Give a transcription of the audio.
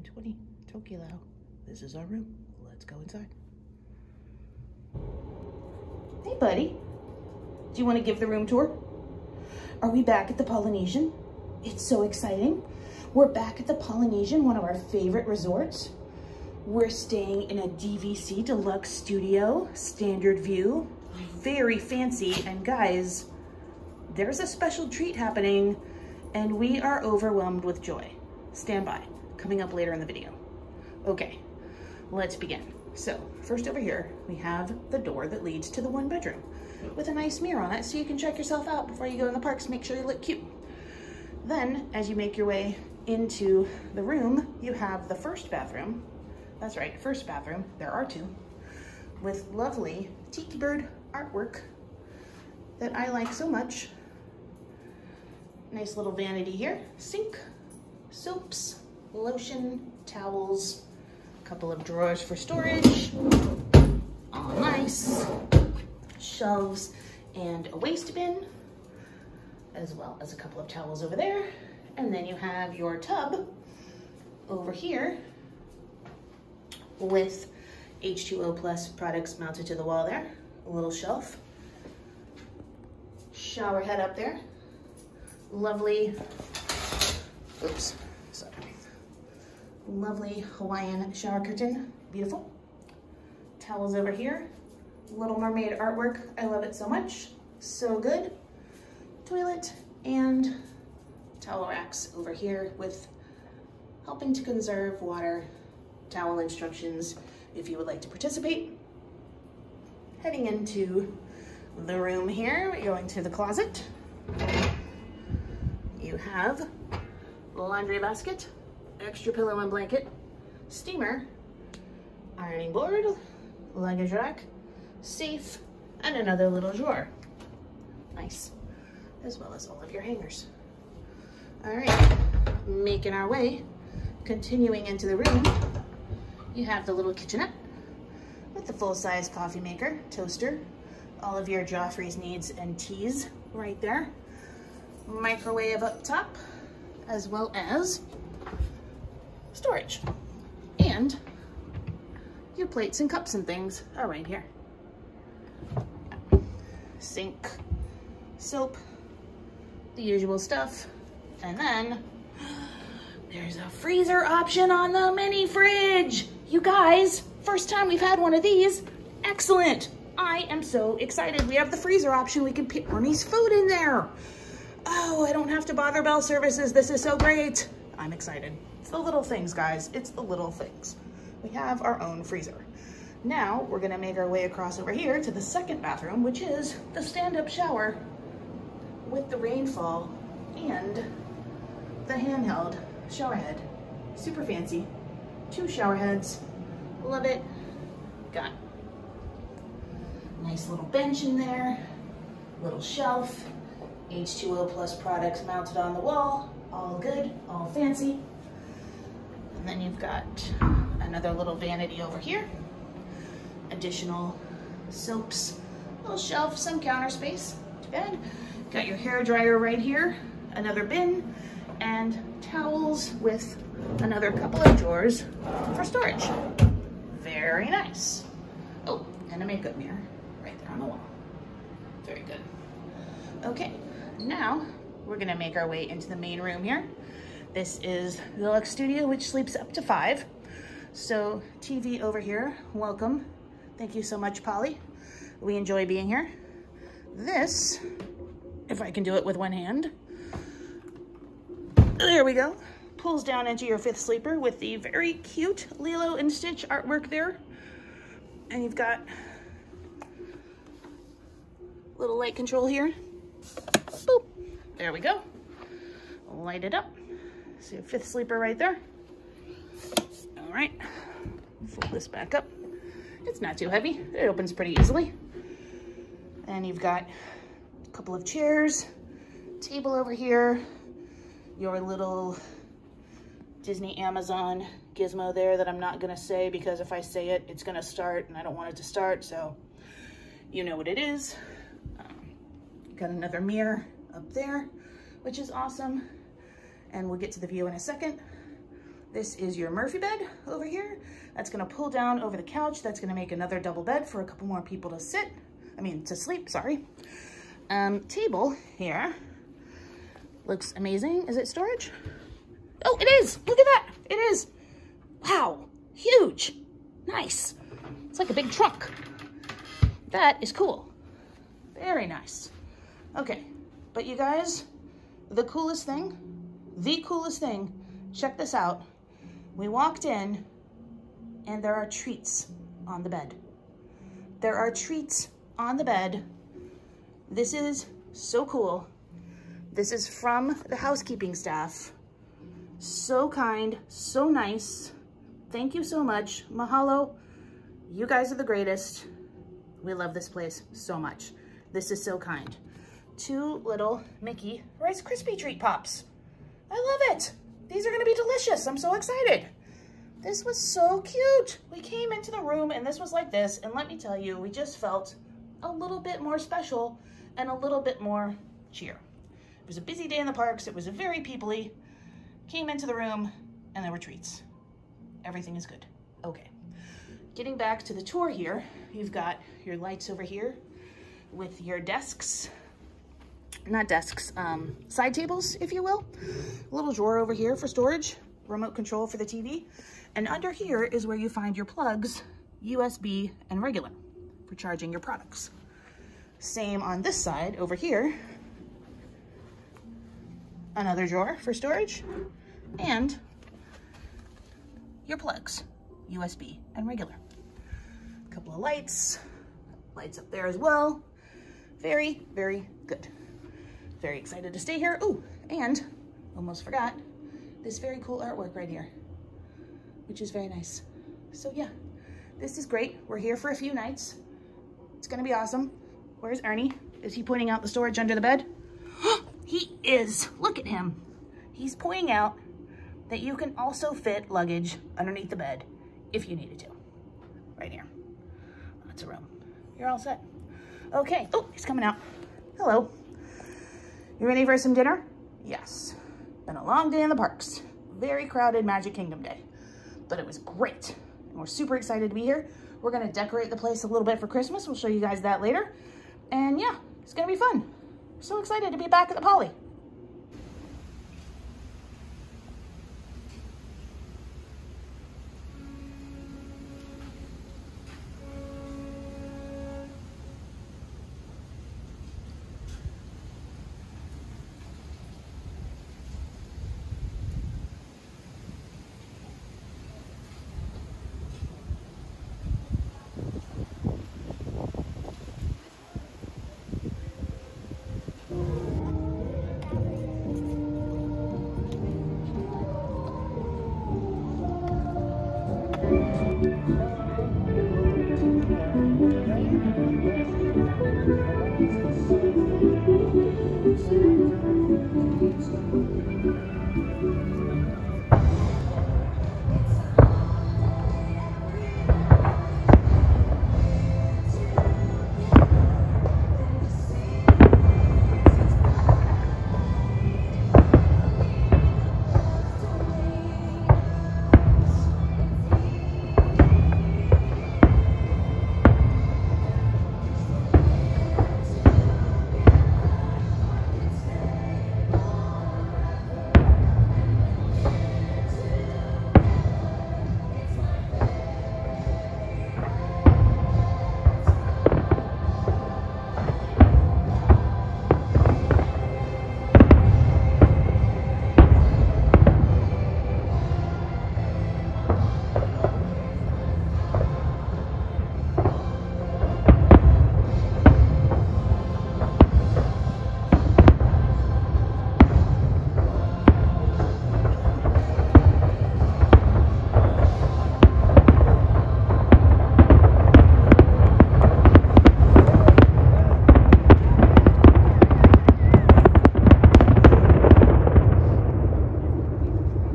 920 Tokyo. This is our room. Let's go inside. Hey, buddy. Do you want to give the room tour? Are we back at the Polynesian? It's so exciting. We're back at the Polynesian, one of our favorite resorts. We're staying in a DVC deluxe studio, standard view, very fancy. And guys, there's a special treat happening and we are overwhelmed with joy. Stand by, coming up later in the video. Okay, let's begin. So first over here, we have the door that leads to the one bedroom with a nice mirror on it so you can check yourself out before you go in the parks, make sure you look cute. Then as you make your way into the room, you have the first bathroom. That's right, first bathroom, there are two, with lovely tiki bird artwork that I like so much. Nice little vanity here, sink, soaps, lotion, towels, a couple of drawers for storage, all nice, shelves and a waste bin, as well as a couple of towels over there. And then you have your tub over here with H2O plus products mounted to the wall there, a little shelf, shower head up there, lovely, oops, sorry, lovely Hawaiian shower curtain, beautiful. Towels over here, Little Mermaid artwork, I love it so much, so good. Toilet and towel racks over here with helping to conserve water, towel instructions if you would like to participate. Heading into the room here, we go into the closet. You have laundry basket, extra pillow and blanket, steamer, ironing board, luggage rack, safe, and another little drawer. Nice, as well as all of your hangers. All right, making our way, continuing into the room, you have the little kitchenette with the full-size coffee maker, toaster, all of your Joffrey's needs and teas right there. Microwave up top, as well as storage. And your plates and cups and things are right here. Sink, soap, the usual stuff. And then there's a freezer option on the mini fridge. You guys, first time we've had one of these. Excellent. I am so excited. We have the freezer option. We can put Ernie's food in there. Oh, I don't have to bother bell services. This is so great. I'm excited. It's the little things, guys. It's the little things. We have our own freezer. Now we're gonna make our way across over here to the second bathroom, which is the stand-up shower with the rainfall and the handheld shower head. Super fancy. 2 shower heads. Love it. Got a nice little bench in there, little shelf, H2O plus products mounted on the wall. All good, all fancy. And then you've got another little vanity over here. Additional soaps, little shelf, some counter space. Too bad. Got your hair dryer right here, another bin, and towels with another couple of drawers for storage. Very nice. Oh, and a makeup mirror right there on the wall. Very good. Okay, now we're gonna make our way into the main room here. This is the deluxe studio, which sleeps up to 5. So TV over here, welcome. Thank you so much, Polly. We enjoy being here. This, if I can do it with one hand, there we go. Pulls down into your 5th sleeper with the very cute Lilo and Stitch artwork there. And you've got little light control here. Boop, there we go. Light it up. So your 5th sleeper right there. All right, fold this back up. It's not too heavy. It opens pretty easily. And you've got a couple of chairs, table over here, your little Disney Amazon gizmo there that I'm not gonna say because if I say it, it's gonna start and I don't want it to start, so you know what it is. Got another mirror up there, which is awesome. And we'll get to the view in a second. This is your Murphy bed over here. That's gonna pull down over the couch. That's gonna make another double bed for a couple more people to sleep, sorry. Table here. Looks amazing. Is it storage? Oh, it is. Look at that. It is. Wow. Huge. Nice. It's like a big trunk. That is cool. Very nice. Okay. But you guys, the coolest thing, check this out. We walked in and there are treats on the bed. There are treats on the bed. This is so cool. This is from the housekeeping staff. So kind, so nice. Thank you so much. Mahalo. You guys are the greatest. We love this place so much. This is so kind. 2 little Mickey Rice Krispie Treat Pops. I love it. These are gonna be delicious. I'm so excited. This was so cute. We came into the room and this was like this, and let me tell you, we just felt a little bit more special and a little bit more cheer. It was a busy day in the parks. It was very people-y. Came into the room and there were treats. Everything is good. Okay. Getting back to the tour here, you've got your lights over here with your desks. Not desks, side tables, if you will. A little drawer over here for storage, remote control for the TV. And under here is where you find your plugs, USB and regular, for charging your products. Same on this side over here. Another drawer for storage and your plugs, USB and regular. A couple of lights up there as well. Very, very good. Very excited to stay here. Oh, and almost forgot this very cool artwork right here, which is very nice. So yeah, this is great. We're here for a few nights. It's gonna be awesome. Where's Ernie? Is he pointing out the storage under the bed? He is. Look at him. He's pointing out that you can also fit luggage underneath the bed if you needed to. Right here. That's a room. You're all set. Okay. Oh, he's coming out. Hello. You ready for some dinner? Yes. Been a long day in the parks. Very crowded Magic Kingdom day. But it was great. And we're super excited to be here. We're going to decorate the place a little bit for Christmas. We'll show you guys that later. And yeah, it's going to be fun. So excited to be back at the Poly.